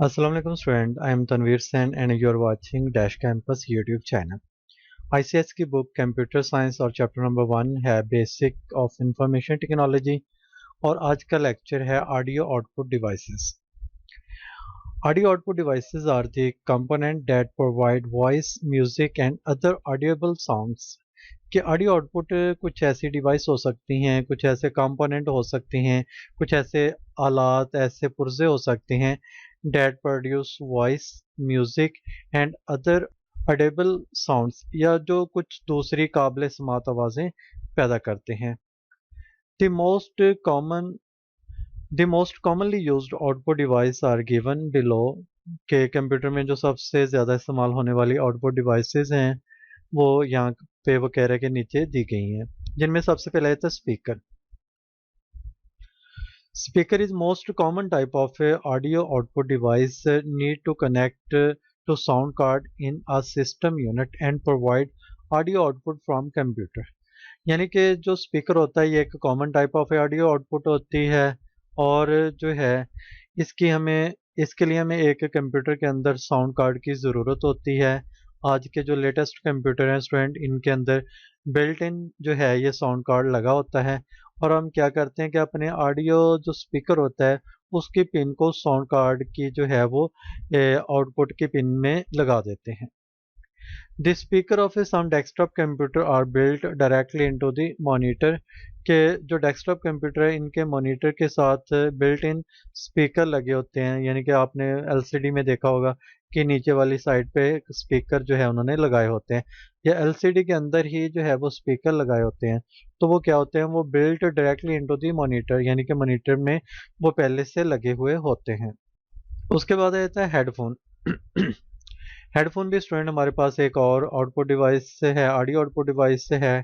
Assalamu alaikum student. I am Tanveer Sen and you are watching Dash Campus YouTube channel. ICS की book computer science और chapter number 1 है basic of information technology और आज का lecture है audio output devices. Audio output devices are the component that provide voice, music and other audible sounds. कि audio output कुछ ऐसी डिवाइस हो सकती हैं, कुछ ऐसे कंपोनेंट हो सकते हैं, कुछ ऐसे आलात, ऐसे पुर्जे हो सकते हैं that produce voice, music and other audible sounds या जो कुछ दूसरी काबिल समात आवाज़ें पैदा करते हैं. The most common the most commonly used output device are given below. के कंप्यूटर में जो सबसे ज़्यादा इस्तेमाल होने वाली आउटपुट डिवाइसेस हैं वो यहाँ पे वो कह रहे के नीचे दी गई हैं, जिनमें सबसे पहले आता है speaker. Speaker is most common type of audio output device need to connect to sound card in a system unit and provide audio output from computer. यानी कि जो स्पीकर होता है ये एक common type of audio output होती है और जो है इसकी हमें इसके लिए हमें एक कंप्यूटर के अंदर साउंड कार्ड की ज़रूरत होती है. आज के जो लेटेस्ट कंप्यूटर हैं स्टूडेंट, इनके अंदर बिल्ट इन जो है ये साउंड कार्ड लगा होता है और हम क्या करते हैं कि अपने ऑडियो जो स्पीकर होता है उसकी पिन को साउंड कार्ड की जो है वो आउटपुट की पिन में लगा देते हैं. The speaker of some desktop computer are built directly into the monitor. के जो डेस्कटॉप कंप्यूटर है इनके मॉनिटर के साथ बिल्ट इन स्पीकर लगे होते हैं, यानी कि आपने एलसीडी में देखा होगा कि नीचे वाली साइड पे स्पीकर जो है उन्होंने लगाए होते हैं या एलसीडी के अंदर ही जो है वो स्पीकर लगाए होते हैं. तो वो क्या होते हैं, वो built directly into the monitor, यानी कि मॉनिटर में वो पहले से लगे हुए होते हैं. उसके बाद आता है हेडफोन. हेडफोन भी स्टूडेंट हमारे पास एक और आउटपुट डिवाइस से है, ऑडियो आउटपुट डिवाइस से है.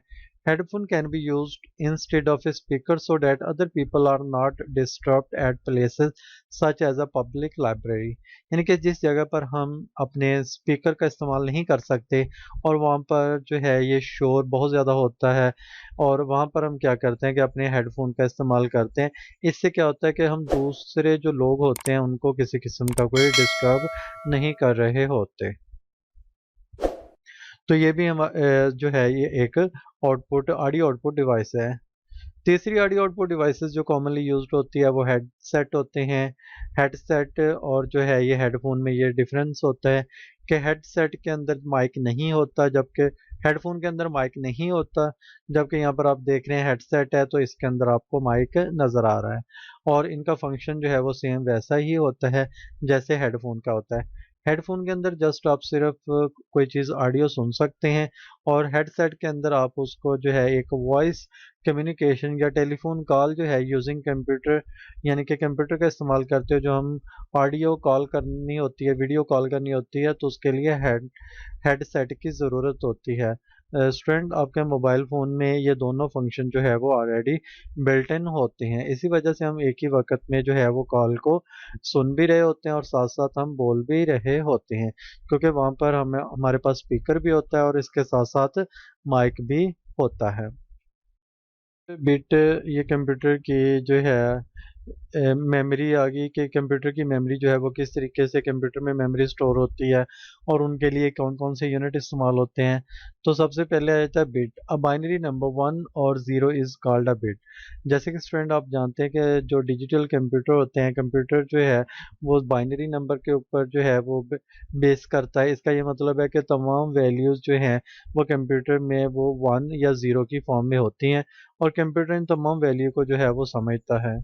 Headphone can be used instead of a speaker so that other people are not disturbed at places such as a public library. यानी कि जिस जगह पर हम अपने स्पीकर का इस्तेमाल नहीं कर सकते और वहाँ पर जो है ये शोर बहुत ज़्यादा होता है और वहाँ पर हम क्या करते हैं कि अपने हेडफोन का इस्तेमाल करते हैं. इससे क्या होता है कि हम दूसरे जो लोग होते हैं उनको किसी किस्म का कोई डिस्टर्ब नहीं कर रहे होते. तो ये भी हम जो है ये एक आउटपुट ऑडियो आउटपुट डिवाइस है. तीसरी ऑडियो आउटपुट डिवाइसेस जो कॉमनली यूज्ड होती है वो हेडसेट होते हैं. हेडसेट और जो है ये हेडफोन में ये डिफरेंस होता है कि हेडसेट के अंदर माइक नहीं होता जबकि हेडफोन के अंदर माइक नहीं होता. जबकि यहाँ पर आप देख रहे हैं हेडसेट है तो इसके अंदर आपको माइक नज़र आ रहा है और इनका फंक्शन जो है वो सेम वैसा ही होता है जैसे हेडफोन का होता है. हेडफोन के अंदर जस्ट आप सिर्फ कोई चीज़ ऑडियो सुन सकते हैं और हेडसेट के अंदर आप उसको जो है एक वॉइस कम्युनिकेशन या टेलीफोन कॉल जो है यूजिंग कंप्यूटर, यानी कि कंप्यूटर का इस्तेमाल करते हो जो हम ऑडियो कॉल करनी होती है, वीडियो कॉल करनी होती है तो उसके लिए हेडसेट की ज़रूरत होती है. स्टूडेंट आपके मोबाइल फ़ोन में ये दोनों फंक्शन जो है वो ऑलरेडी बिल्ट इन होते हैं. इसी वजह से हम एक ही वक्त में जो है वो कॉल को सुन भी रहे होते हैं और साथ साथ हम बोल भी रहे होते हैं क्योंकि वहाँ पर हमें हमारे पास स्पीकर भी होता है और इसके साथ साथ माइक भी होता है. बिट ये कंप्यूटर की जो है मेमोरी आ गई कि कंप्यूटर की मेमोरी जो है वो किस तरीके से कंप्यूटर में मेमोरी स्टोर होती है और उनके लिए कौन कौन से यूनिट इस्तेमाल होते हैं. तो सबसे पहले आ जाता है बिट. अ बाइनरी नंबर 1 और 0 इज़ कॉल्ड अ बिट. जैसे कि स्टूडेंट आप जानते हैं कि जो डिजिटल कंप्यूटर होते हैं, कंप्यूटर जो है वो बाइनरी नंबर के ऊपर जो है वो बेस करता है. इसका ये मतलब है कि तमाम वैल्यूज़ जो हैं वो कंप्यूटर में वो 1 या 0 की फॉर्म में होती हैं और कंप्यूटर इन तमाम वैल्यू को जो है वो समझता है.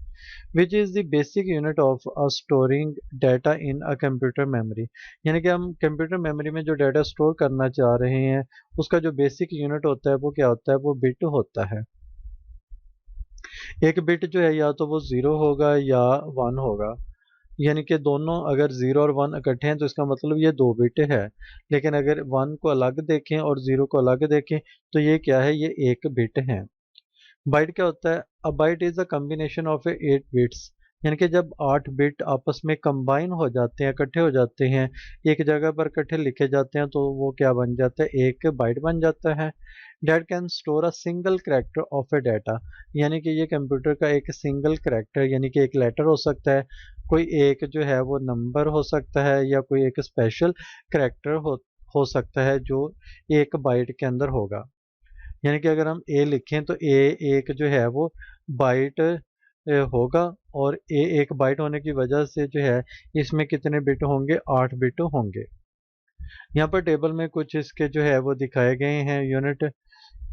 which is the basic unit of storing data in a computer memory. यानी कि हम कंप्यूटर मेमोरी में जो डाटा स्टोर करना चाह रहे हैं उसका जो बेसिक यूनिट होता है वो क्या होता है, वो बिट होता है. एक बिट जो है या तो वो 0 होगा या 1 होगा, यानी कि दोनों अगर 0 और 1 इकट्ठे हैं तो इसका मतलब ये दो बिट है. लेकिन अगर 1 को अलग देखें और 0 को अलग देखें तो ये क्या है, ये एक बिट है. बाइट क्या होता है, a byte is a combination of 8 bits. यानी कि जब 8 बिट आपस में कंबाइन हो जाते हैं, इकट्ठे हो जाते हैं, एक जगह पर इकट्ठे लिखे जाते हैं, तो वो क्या बन जाता है, एक बाइट बन जाता है। Date can store a single character of a data, यानी कि ये कंप्यूटर का एक सिंगल करेक्टर यानी कि एक लेटर हो सकता है, कोई एक जो है वो नंबर हो सकता है, या कोई एक स्पेशल करेक्टर हो सकता है जो एक बाइट के अंदर होगा। यानी कि अगर हम ए लिखें तो ए एक जो है वो बाइट होगा, और ए एक बाइट होने की वजह से जो है इसमें कितने बिट होंगे, 8 बिट होंगे। यहाँ पर टेबल में कुछ इसके जो है वो दिखाए गए हैं यूनिट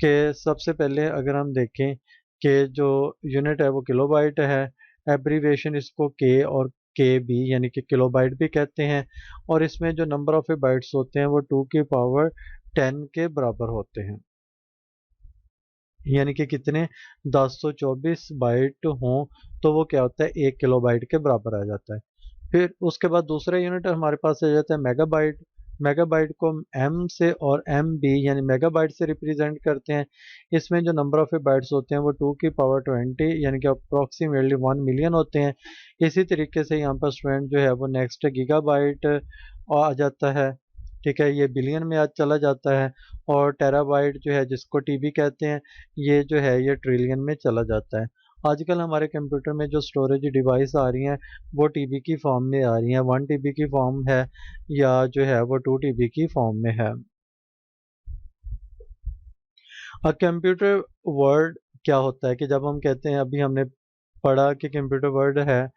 के। सबसे पहले अगर हम देखें कि जो यूनिट है वो किलोबाइट है, एब्रीविएशन इसको के और के बी यानी कि किलोबाइट भी कहते हैं, और इसमें जो नंबर ऑफ बाइट्स होते हैं वो 2 की पावर 10 के बराबर होते हैं। यानी कि कितने 1024 बाइट हों तो वो क्या होता है, 1 किलोबाइट के बराबर आ जाता है। फिर उसके बाद दूसरा यूनिट हमारे पास आ जाता है मेगाबाइट। मेगाबाइट को एम से और एम बी यानी मेगाबाइट से रिप्रेजेंट करते हैं। इसमें जो नंबर ऑफ बाइट्स होते हैं वो 2 की पावर 20 यानी कि अप्रोक्सीमेटली 1 मिलियन होते हैं। इसी तरीके से यहाँ पर स्टूडेंट जो है वो नेक्स्ट गीगाबाइट आ जाता है। ठीक है, ये बिलियन में आज चला जाता है। और टेराबाइट जो है जिसको टीबी कहते हैं, ये जो है ये ट्रिलियन में चला जाता है। आजकल हमारे कंप्यूटर में जो स्टोरेज डिवाइस आ रही हैं वो टीबी की फॉर्म में आ रही हैं, 1 टीबी की फॉर्म है या जो है वो 2 टीबी की फॉर्म में है। अब कंप्यूटर वर्ड क्या होता है, कि जब हम कहते हैं, अभी हमने पढ़ा कि कंप्यूटर वर्ड है,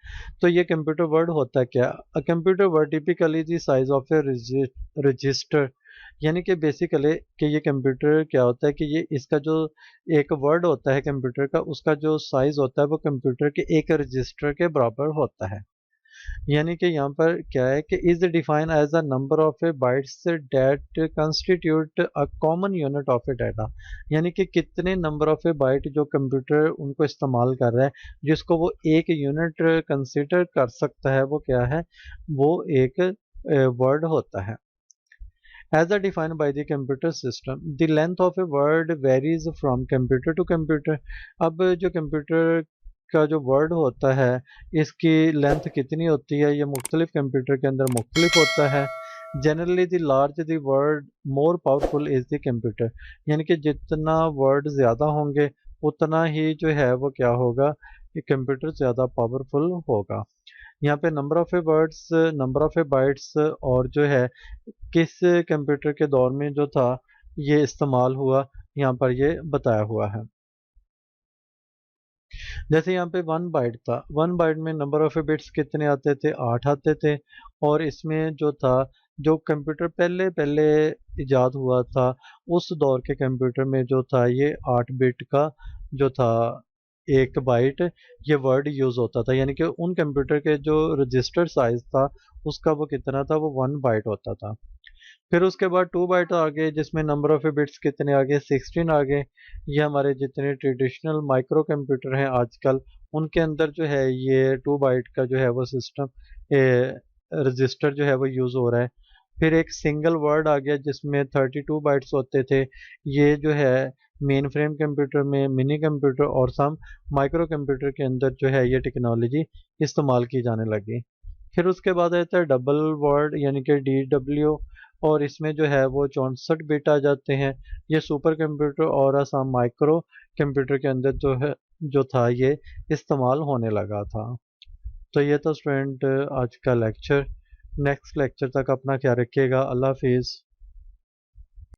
तो ये कंप्यूटर वर्ड होता क्या। A computer word typically the size of A register, यानी कि बेसिकली कि ये कंप्यूटर क्या होता है कि ये इसका जो एक वर्ड होता है कंप्यूटर का, उसका जो साइज होता है वो कंप्यूटर के एक रजिस्टर के बराबर होता है। यानी कि यहाँ पर क्या है कि is define as a number of a bytes that constitute a common unit of a data, यानी कि कितने नंबर ऑफ ए बाइट जो कंप्यूटर उनको इस्तेमाल कर रहा है, जिसको वो एक यूनिट कंसिडर कर सकता है, वो क्या है, वो एक वर्ड होता है। As are defined by the computer system, the length of a word varies from computer to computer। अब जो कंप्यूटर का जो वर्ड होता है इसकी लेंथ कितनी होती है, ये मुख्तलिफ कंप्यूटर के अंदर मुख्तलिफ होता है। Generally the large the word more powerful is the computer, यानी कि जितना वर्ड ज़्यादा होंगे उतना ही जो है वो क्या होगा, ये कंप्यूटर ज़्यादा पावरफुल होगा। यहाँ पे number of A words, number of a bytes, और जो है किस कंप्यूटर के दौर में जो था ये इस्तेमाल हुआ, यहाँ पर ये बताया हुआ है। जैसे यहाँ पे 1 बाइट था, 1 बाइट में नंबर ऑफ बिट्स कितने आते थे, 8 आते थे। और इसमें जो था, जो कंप्यूटर पहले पहले इजाद हुआ था उस दौर के कंप्यूटर में जो था ये 8 बिट का जो था 1 बाइट ये वर्ड यूज़ होता था, यानी कि उन कंप्यूटर के जो रजिस्टर साइज था उसका वो कितना था, वो 1 बाइट होता था। फिर उसके बाद 2 बाइट आ गए जिसमें नंबर ऑफ बिट्स कितने आ गए, 16 आ गए। ये हमारे जितने ट्रेडिशनल माइक्रो कंप्यूटर हैं आजकल उनके अंदर जो है ये 2 बाइट का जो है वो सिस्टम रजिस्टर जो है वो यूज़ हो रहा है। फिर एक सिंगल वर्ड आ गया जिसमें 32 बाइट्स होते थे। ये जो है मेन फ्रेम कंप्यूटर में, मिनी कंप्यूटर और सम माइक्रो कंप्यूटर के अंदर जो है ये टेक्नोलॉजी इस्तेमाल की जाने लगी। फिर उसके बाद आता है डबल वर्ड यानी कि DW, और इसमें जो है वो 64 बिट आ जाते हैं। ये सुपर कंप्यूटर और आसाम माइक्रो कंप्यूटर के अंदर जो है जो था ये इस्तेमाल होने लगा था। तो ये तो स्टूडेंट आज का लेक्चर। नेक्स्ट लेक्चर तक अपना ख्याल रखिएगा। अल्लाह हाफिज़।